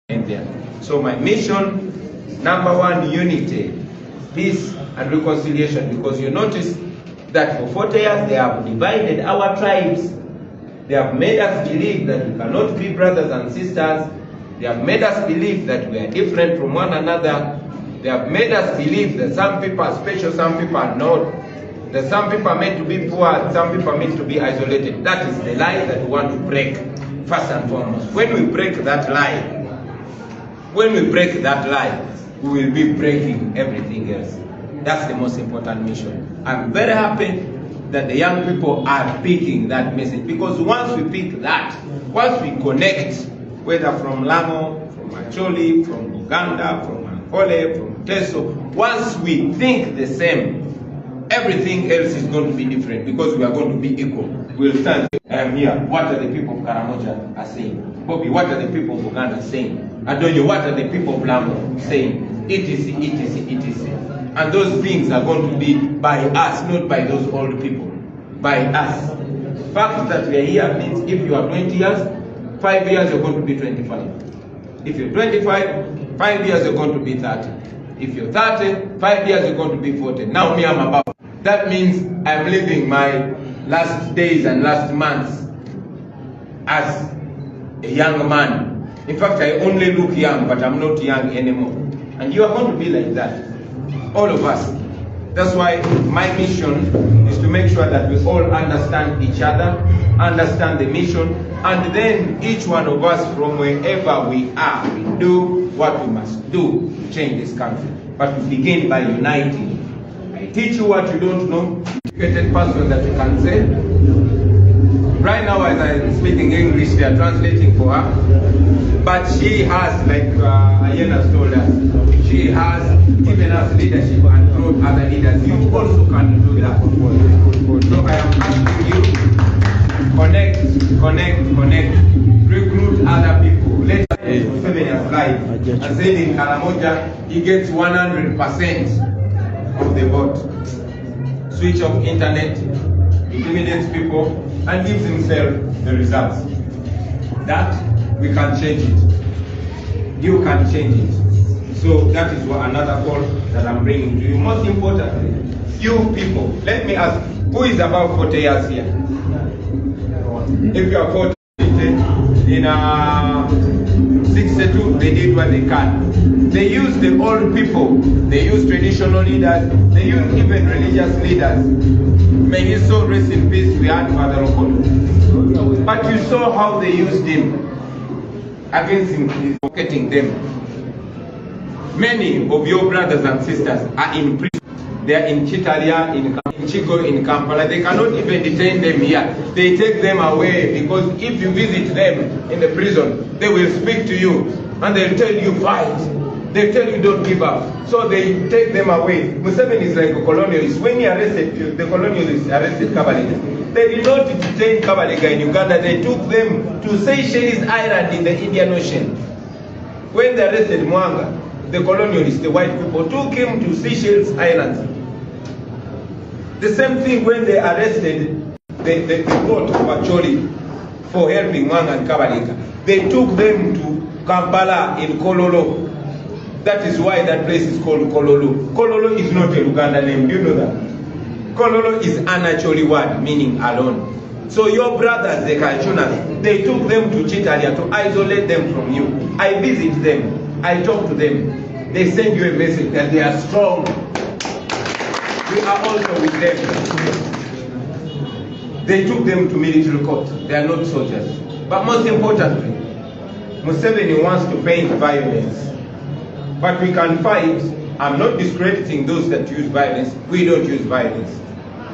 India. So my mission, number one, unity, peace and reconciliation, because you notice that for 40 years they have divided our tribes. They have made us believe that we cannot be brothers and sisters. They have made us believe that we are different from one another. They have made us believe that some people are special, some people are not. That some people are meant to be poor, some people are meant to be isolated. That is the lie that we want to break, first and foremost. When we break that lie, we will be breaking everything else. That's the most important mission. I'm very happy that the young people are picking that message, because once we pick that, once we connect, whether from Lamu, from Acholi, from Uganda, from Ankole, from Teso, once we think the same, everything else is going to be different, because we are going to be equal. We'll stand. I am here. What are the people of Karamoja are saying? Bobby, what are the people of Uganda saying? Adonyo, what are the people of Lamu saying? etc., etc. And those things are going to be by us, not by those old people. By us. The fact that we are here means if you are 20 years, 5 years you're going to be 25. If you're 25, 5 years you're going to be 30. If you're 30, 5 years you're going to be 40. Now me, I'm above. That means I'm living my last days and last months as a young man. In fact, I only look young, but I'm not young anymore. And you are going to be like that. All of us. That's why my mission is to make sure that we all understand each other, understand the mission, and then each one of us from wherever we are, we do what we must do to change this country. But we begin by uniting. I teach you what you don't know, educated person that you can say. Right now, as I'm speaking English, they are translating for her. But she has, like Ayena told us, she has given us leadership and taught other leaders. You also can do that. So I am asking you, connect, recruit other people. Let us 7 years life. And said in Karamoja, he gets 100% of the vote. Switch off internet, intimidates people, and gives himself the results. That we can change it. You can change it. So that is what another call that I'm bringing to you. Most importantly, you people, let me ask, who is about 40 years here? If you are 40, in 62, they did what they can. They used the old people, they used traditional leaders, they used even religious leaders. May his soul rest in peace, we had Father Kotido. But you saw how they used him against him, getting them. Many of your brothers and sisters are in prison. They are in Chitalia, in Chico, in Kampala. They cannot even detain them here. They take them away, because if you visit them in the prison, they will speak to you and they'll tell you fight. They tell you don't give up. So they take them away. Museveni is like a colonialist. When he arrested, the colonialists arrested Kabalega. They did not detain Kabalega in Uganda. They took them to Seychelles Island in the Indian Ocean. When they arrested Mwanga, the colonialists, the white people, took him to Seychelles Islands. The same thing when they arrested the court of Acholi for helping Mwanga and Kabalega. They took them to Kampala in Kololo. That is why that place is called Kololo. Kololo is not a Luganda name, do you know that? Kololo is an Acholi word, meaning alone. So your brothers, the Kachunas, they took them to Chitalia to isolate them from you. I visit them, I talk to them. They send you a message that they are strong. We are also with them. They took them to military court. They are not soldiers. But most importantly, Museveni wants to paint violence. But we can fight. I'm not discrediting those that use violence. We don't use violence.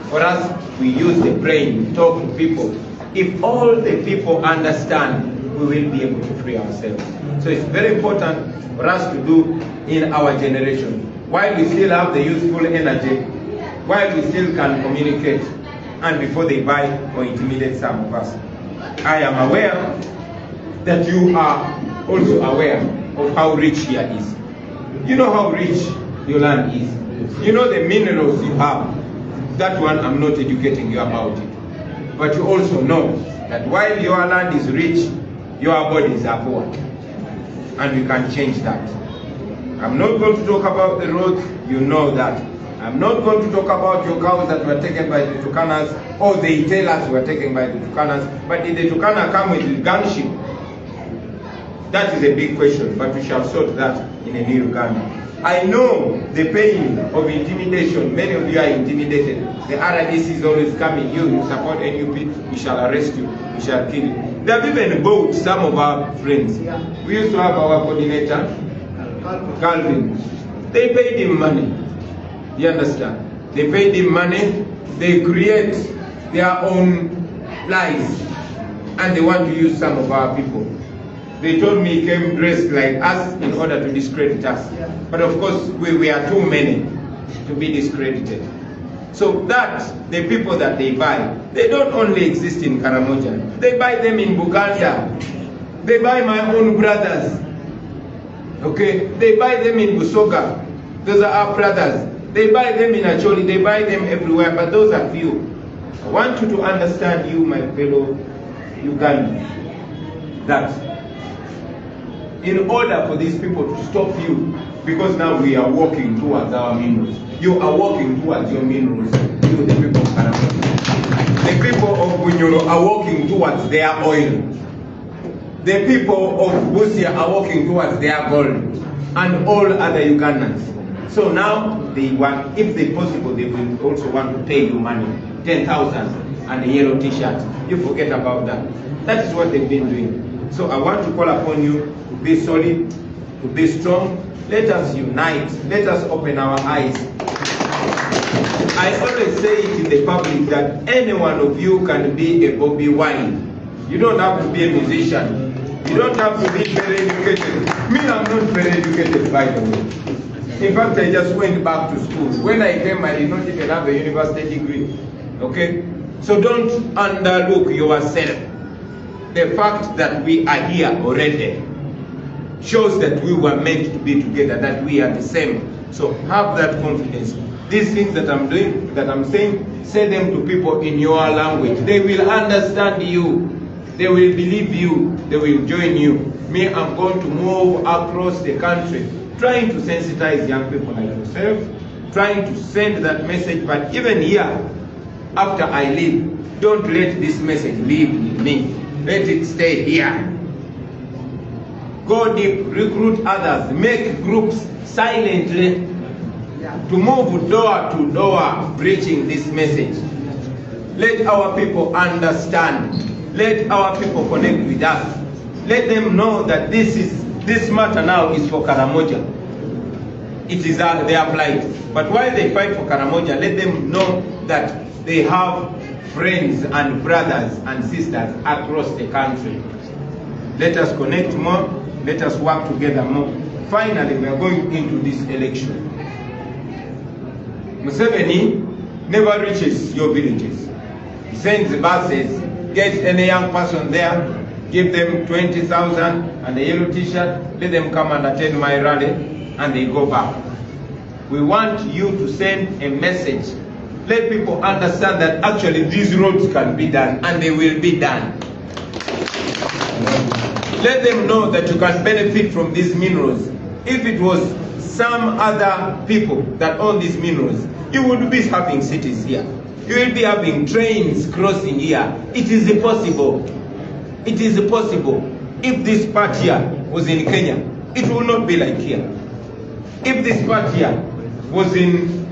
For us, we use the brain, we talk to people. If all the people understand, we will be able to free ourselves. So it's very important for us to do in our generation. While we still have the useful energy, while we still can communicate, and before they buy or intimidate some of us. I am aware that you are also aware of how rich here is. You know how rich your land is. You know the minerals you have. That one I'm not educating you about it. But you also know that while your land is rich, your bodies are poor. and we can change that. I'm not going to talk about the roads, you know that. I'm not going to talk about your cows that were taken by the Tukanas, or the Itelas were taken by the Tukanas, but did the Tukana come with the gunship? That is a big question, but we shall sort that in a new Uganda. I know the pain of intimidation. Many of you are intimidated. The RDC is always coming. You support NUP, we shall arrest you, we shall kill you. They have even bought some of our friends. We used to have our coordinator, Calvin. They paid him money. You understand? They paid him money. They create their own lies, and they want to use some of our people. They told me he came dressed like us in order to discredit us. But of course, we are too many to be discredited. So that, the people that they buy, they don't only exist in Karamoja. They buy them in Buganda. They buy my own brothers. Okay? They buy them in Busoga. Those are our brothers. They buy them in Acholi. They buy them everywhere, but those are few. I want you to understand, you, my fellow Ugandans, that in order for these people to stop you, because now we are walking towards our minerals. You are walking towards your minerals. You, the people of Karamoja. The people of Bunyoro are walking towards their oil. The people of Busia are walking towards their gold. And all other Ugandans. So now, they want, if they possible, they will also want to pay you money, 10,000 and a yellow t-shirt. You forget about that. That is what they've been doing. So I want to call upon you to be solid, to be strong. Let us unite. Let us open our eyes. I always say it in the public that any one of you can be a Bobby Wine. You don't have to be a musician. You don't have to be very educated. Me, I'm not very educated, by the way. In fact, I just went back to school. When I came, I did not even have a university degree. Okay? So don't underlook yourself. The fact that we are here already shows that we were meant to be together, that we are the same. So have that confidence. These things that I'm doing, that I'm saying, say them to people in your language. They will understand you. They will believe you. They will join you. Me, I'm going to move across the country, trying to sensitize young people like yourself, trying to send that message. But even here, after I leave, don't let this message leave with me. Let it stay here. Go deep, recruit others, make groups silently to move door to door preaching this message. Let our people understand. Let our people connect with us. Let them know that this matter now is for Karamoja. It is their plight. But while they fight for Karamoja, let them know that they have friends and brothers and sisters across the country. Let us connect more. Let us work together more. Finally, we are going into this election. Museveni never reaches your villages. He sends buses, get any young person there, give them 20,000 and a yellow t-shirt, let them come and attend my rally, and they go back. We want you to send a message. Let people understand that actually these roads can be done, and they will be done. Let them know that you can benefit from these minerals. If it was some other people that own these minerals, you would be having cities here. You will be having trains crossing here. It is possible. It is possible. If this part here was in Kenya, it will not be like here. If this part here was in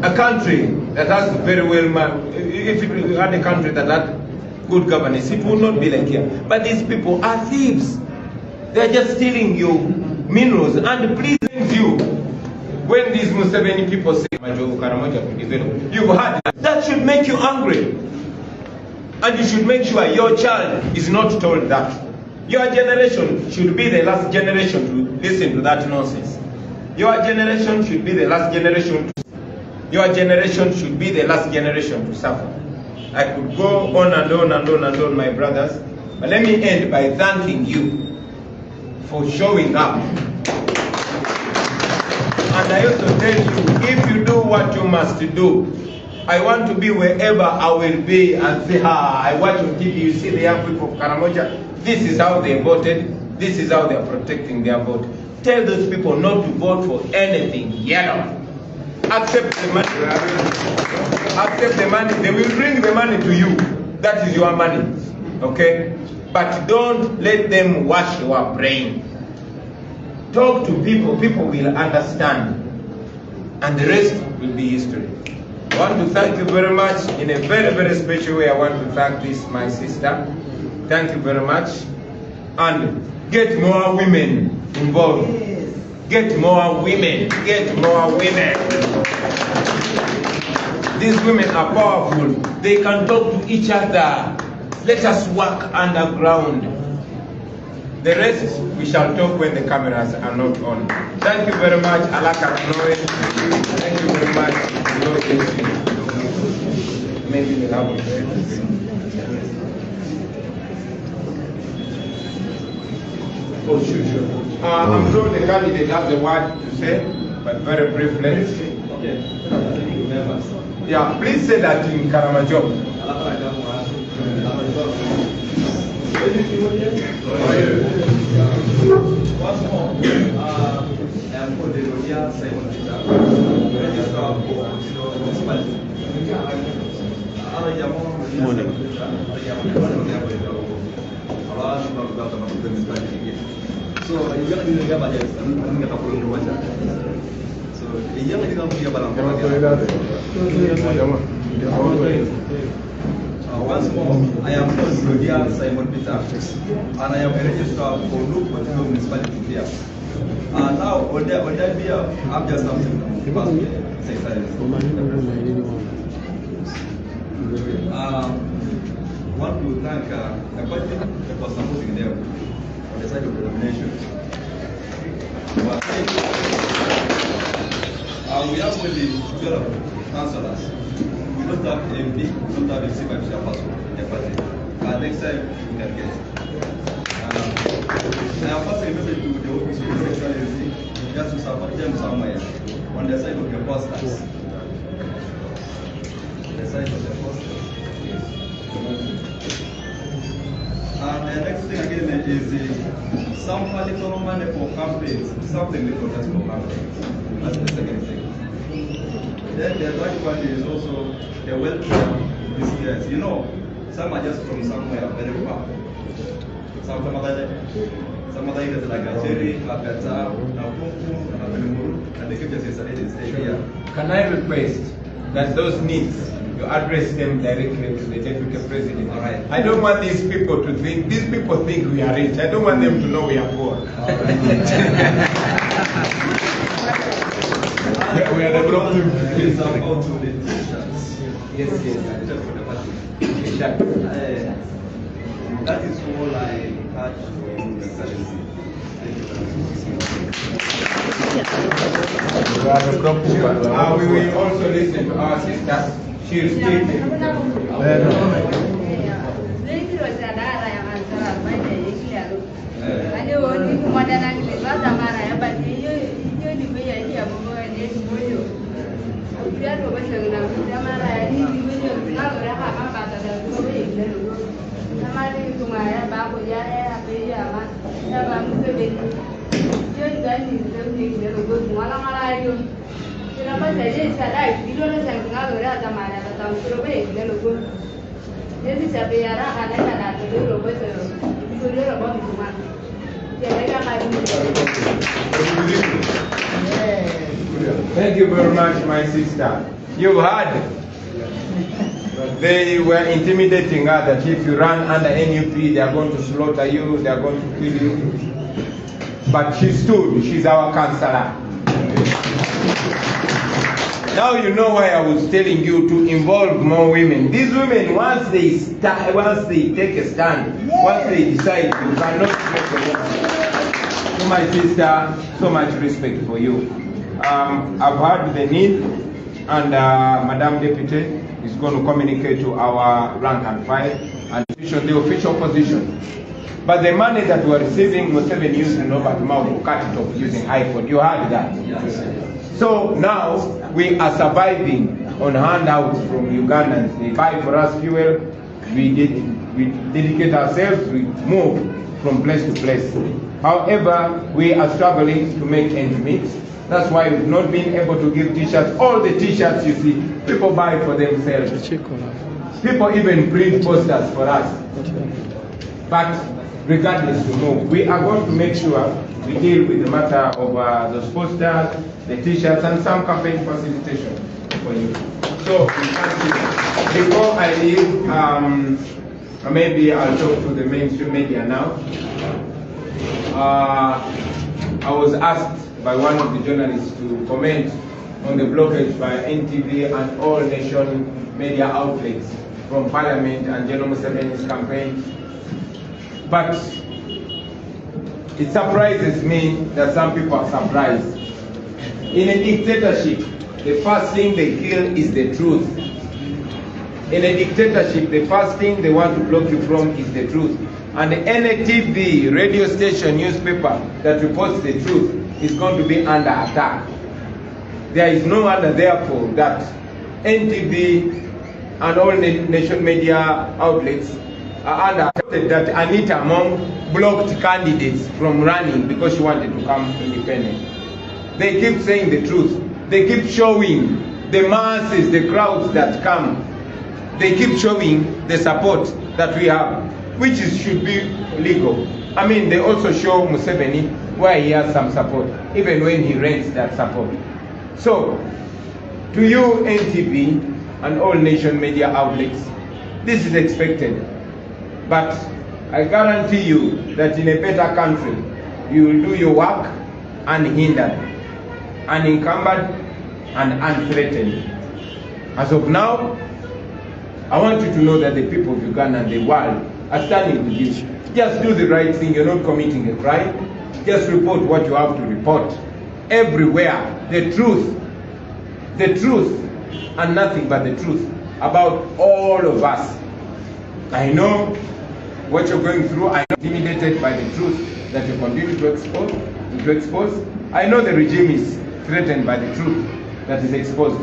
a country that has very well, if it had a country that had good governance, it will not be like here. But these people are thieves. They are just stealing your minerals. And please, you, when these Museveni people say Karamoja to develop, you've had that should make you angry. And you should make sure your child is not told that. Your generation should be the last generation to listen to that nonsense. Your generation should be the last generation to suffer. I could go on and on and on and on, my brothers. But let me end by thanking you for showing up. And I also tell you, if you do what you must do, I want to be wherever I will be and say, I watch on TV, you see the young people of Karamoja, this is how they voted, This is how they are protecting their vote. Tell those people not to vote for anything yellow. Accept the money. Accept the money. They will bring the money to you. That is your money. Okay? But don't let them wash your brain. Talk to people. People will understand. And the rest will be history. I want to thank you very much. In a very, very special way, I want to thank my sister. Thank you very much. And get more women involved. Get more women. Get more women. These women are powerful. They can talk to each other. Let us work underground. The rest, we shall talk when the cameras are not on. Thank you very much, Alaka Noe. Thank you very much. Lord bless you. Maybe we'll have a prayer. Oh, sure. I'm sure the candidate has a word to say, but very briefly. Okay. Yeah, please say that in Karamajong. Once more, I am Kotido here, Simon Peter, registrar for Kotido municipality. So, yang ini nggak baca, nggak tahu perlu baca. So, yang ini nggak punya barang. Once more, I am Kotido Simon Peter, and I am a registrar for Kotido municipality here. Now, on that beer, I'm just something to pass me. Want to thank the budget for supporting them on the side of the nomination. We have only 12 councillors. We don't have MP, we don't have a superficial person in the party. Next time we can get. I am passing a message to the office of the Secretary just to support them somewhere on the side of the posters. The side of the posters. And the next thing again is some little money for campaigns, something little just for campaigns. That's the second thing. Then the third one is also the welfare business. You know, some are just from somewhere very far. Some other areas like Acheri, Akata, Napuku, and they keep just stay here. Can I request that those needs you address them directly to the deputy president? All right. I don't want these people to think, these people think we are rich. I don't want them to know we are poor. We are developing. It's about to the teachers. Yes. That is all I had for you, Excellency. We will also listen to our sisters. She is speaking. Thank you very much, my sister. You heard. They were intimidating her that if you run under NUP, they are going to slaughter you, they are going to kill you. But she stood. She's our councillor. Now you know why I was telling you to involve more women. These women, once they take a stand, once they decide, you cannot make a woman. To my sister, so much respect for you. I've heard the need, and Madam Deputy is going to communicate to our rank and file and the official position. But the money that we are receiving was 7 used in over to cut it off using iPhone. You heard that. Yes. So now we are surviving on handouts from Ugandans. They buy for us fuel. We dedicate ourselves. We move from place to place. However, we are struggling to make ends meet. That's why we've not been able to give t-shirts. All the t-shirts you see, people buy for themselves. People even print posters for us. But regardless, we are going to make sure we deal with the matter of those posters, the t-shirts, and some campaign facilitation for you. So, before I leave, maybe I'll talk to the mainstream media now. I was asked by one of the journalists to comment on the blockage by NTV and all nation media outlets from Parliament and General Museveni's campaign. But it surprises me that some people are surprised. In a dictatorship, the first thing they kill is the truth. In a dictatorship, the first thing they want to block you from is the truth. And any TV, radio station, newspaper that reports the truth is going to be under attack. There is no wonder, therefore, that NTV and all nation media outlets are under attack. That Anita Among blocked candidates from running because she wanted to come independent. They keep saying the truth. They keep showing the masses, the crowds that come. They keep showing the support that we have, which should be legal. I mean, they also show Museveni where he has some support, even when he rents that support. So, to you, NTV and all nation media outlets, this is expected. But I guarantee you that in a better country, you will do your work unhindered, unencumbered, and unthreatened. As of now, I want you to know that the people of Uganda and the world are standing with you. Just do the right thing. You're not committing a crime. Just report what you have to report. Everywhere, the truth, and nothing but the truth about all of us. I know what you're going through. I'm intimidated by the truth that you continue to expose. I know the regime is threatened by the truth that is exposed.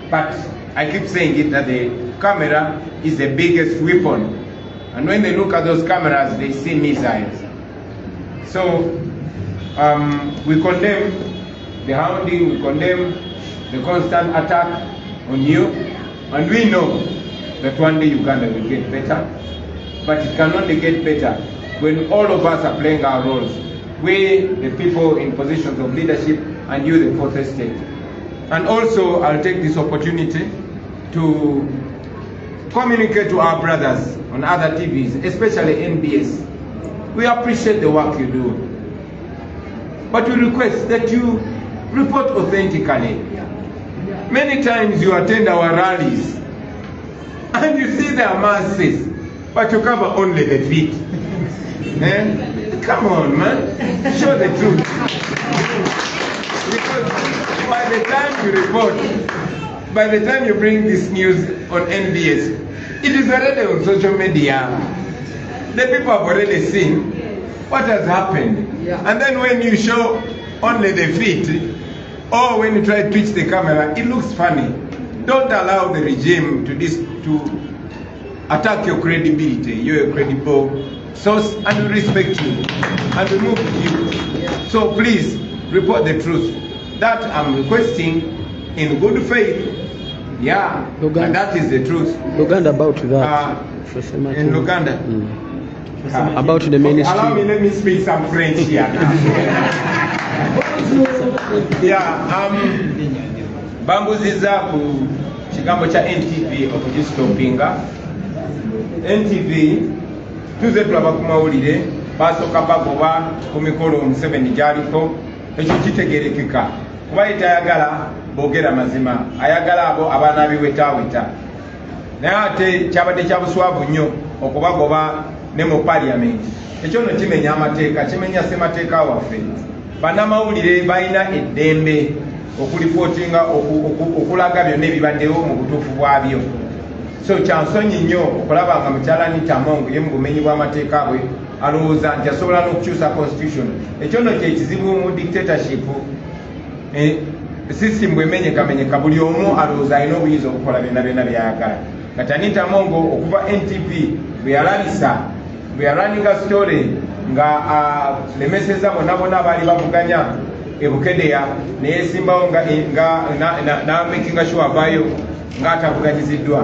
But I keep saying it that the camera is the biggest weapon. And when they look at those cameras, they see missiles. So we condemn the hounding, we condemn the constant attack on you. And we know that one day Uganda will get better. But it can only get better when all of us are playing our roles. We, the people in positions of leadership, and you, the fourth estate. And also, I'll take this opportunity to communicate to our brothers on other TVs, especially NBS. We appreciate the work you do. But we request that you report authentically. Many times you attend our rallies and you see their masses, but you cover only the feet. Come on, man. Show the truth. Because by the time you report, by the time you bring this news on NBS, it is already on social media. The people have already seen what has happened. Yeah. And then when you show only the feet, or when you try to twitch the camera, it looks funny. Don't allow the regime to attack your credibility. You're a credible source, and we respect you, and we move with you. Yeah. So please, report the truth. That I'm requesting in good faith. Yeah, Luganda. And that is the truth. Luganda about that. In Luganda. About the ministry. Allow me, let me speak some French here now. Yeah, bambuziza ku kigambo cha NTV okugistopinga. NTV tuze tulaba ku mawulire basooka bagoba ku mikolo Museveni gyaliko ekyo kitegerekeka kuba yetayagala boogera mazima ayagala abo abaana abiwetaweta naye ate kyabadde kya buswavu nnyo okubagoba ne mu paliamenti ekyo nno kimenya amateeka kimenya ssemateeka waffe bannamawulire balina eddembe okulipootinga okulaga byonna ebibaddewo mu butuufu bwabyo. So kyansonyi nnyo okulaba nga mukyala Nitamongo ye mu bumenyi bw'amateeka bwe alowooza nti asobola n'okukyusa constitution. Ekyo nno kye kizibu mu dictatorship. System bw'emenyekamenyeka buli omu alowooza alina obuyinza okukola byonna by'ayagala. Kati Nitamongo okuva NTP bwe yalalisa bwe yalaninga story nga lemeseza bonna baali bavuganya ebukedeya neyesimbawo n'amakinga sure avaayo ng'atavuganyiziddwa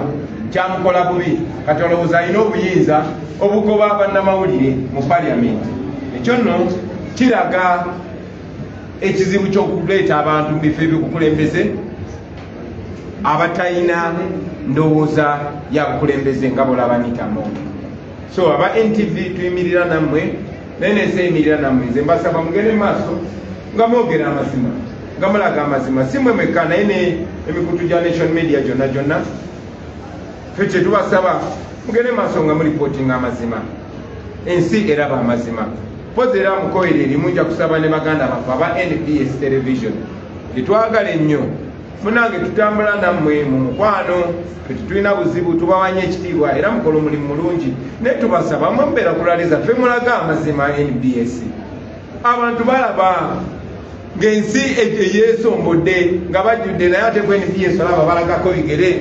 kyamukola bubi kati olowooza alina obuyinza obugoba bannamawulire mu paliamenti. ekyo nno kiraga ekizibu ky'okuleeta abantu mu bifo eby'obukulembeze abatalina ndowooza ya bukulembeze nga bolaba nitamo. So aba NTV tuyimirira nammwe nenese yimirira nammwe nze mbasaba mugende maaso nga mwogera amazima nga mulaga amazima si mwe mwekka naye ne emikutu gya nation media gyonna ffe kye tubasaba mugende maaso nga mulipootinga amazima ensi eraba amazima. Pozi era mukoere erimu nja kusaba ne baganda baffe aba NBS television litwagala ennyo munange tutambula nammwe mu mukwano tetulina buzibu tubawanya ekitiibwa era mukola omulimu mulungi naye tubasaba mwemubeera kulaliza ffe mulaga amazima NBS. Abantu balaba ng'ensi eyeesombodde nga bajjudde naye ate ku NBS olaba balagako bigere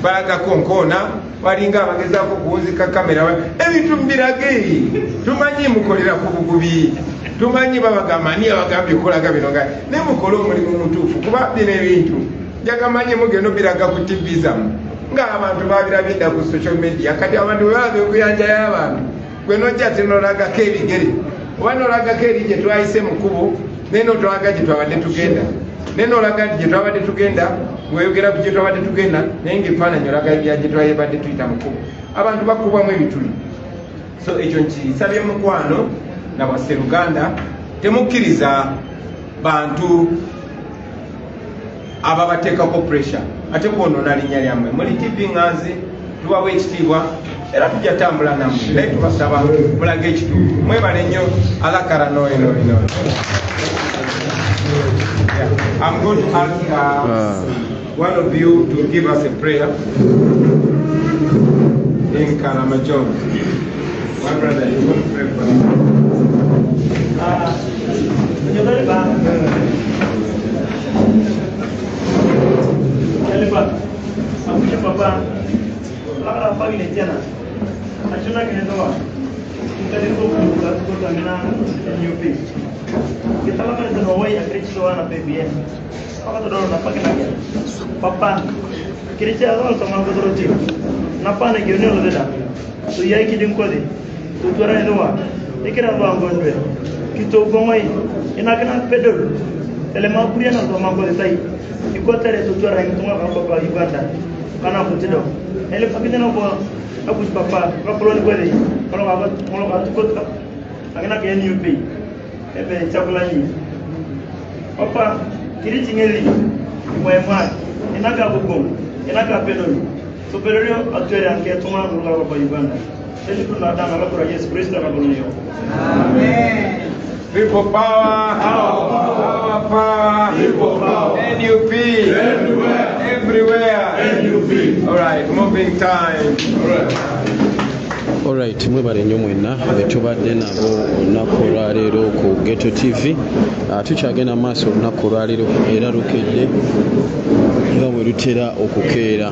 balagako nkoona balinga abagezaako kuwunzika kamera ebintu mbirage tumanyi mukolera ku bugubi tumanyi babagamba ni abagambye okolaga bino nga ne mukole omulimu mutuufu kuba bino ebintu jagamanyi mugenda biraga ku TV zammwe ng'abantu babirabidda ku social media kati abantu balaga okuyanja y'abantu gwe nojja tinolagako ebigere oba nolagako eri gye twayise mu kkubo naye notolaga gye twabadde tugenda naye nolaga gye twabadde tugenda weyogera ku gye twabadde tugenda naye ng'ebifaananyi olaga gye twabadde tuyita mu kkubo abantu bakubwamu ebituli. So ekyo nkisabye mukwano na bwasseruganda temukkiriza bantu ababateekako pressure ate kwonoona linnya lyammwe. Muli TV Nganzi tubawa ekitiibwa era tujja tambula nammwe naye tubasaba mulage ekituufu. Mwebale nnyo alakara noino. I'm going to ask one of you to give us a prayer in Karamachon. My brother, you want to pray for kita lakukan itu nawai akhirnya soal apa biar apa tu dorong apa kena papa kerja awal sama aku terus cip napa nak gini loh dah tu ya kirim kau deh tu orang itu wah ikhlas tu angkut deh kita gomai ina kena pedul elemen kurian atau mangkut deh ikut cari tu orang itu mah apa Uganda karena Kotido ele pakai nama aku papa kalau ni kau deh kalau aku ikut akhirnya kaya NUP ebe chakulani papa kiri chingeli mwemwa inaka bugom inaka pedoni so pedonio atwere anke tuma ngula papa Uganda sisi tunadana la kwa Yesu Kristo na bonyo. Amen. People power, power, people power, NUP, everywhere, NUP. All right, moving time. Alright, mwebale nnyo mwenna betubadde nabo olunaku olwaleero ku Ghetto TV. Tukyagenda maaso olunaku olwaleero era lukedde nga bwe lutera okukeera.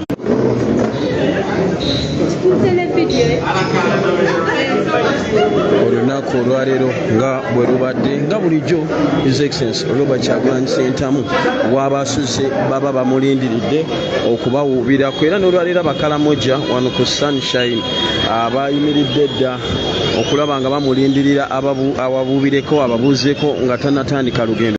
Olunaku olwaleero nga bwe lubadde nga bulijjo His Excellency Robert Kyagulanyi Ssentamu w'abasuze baba bamulindiridde okubawuubirako era n'olwaleero abakalamoja wano ku Sunshine abayimiridde dda okulaba nga bamulindirira awabuubireko ababuuzeeko nga tannatandika lugendo.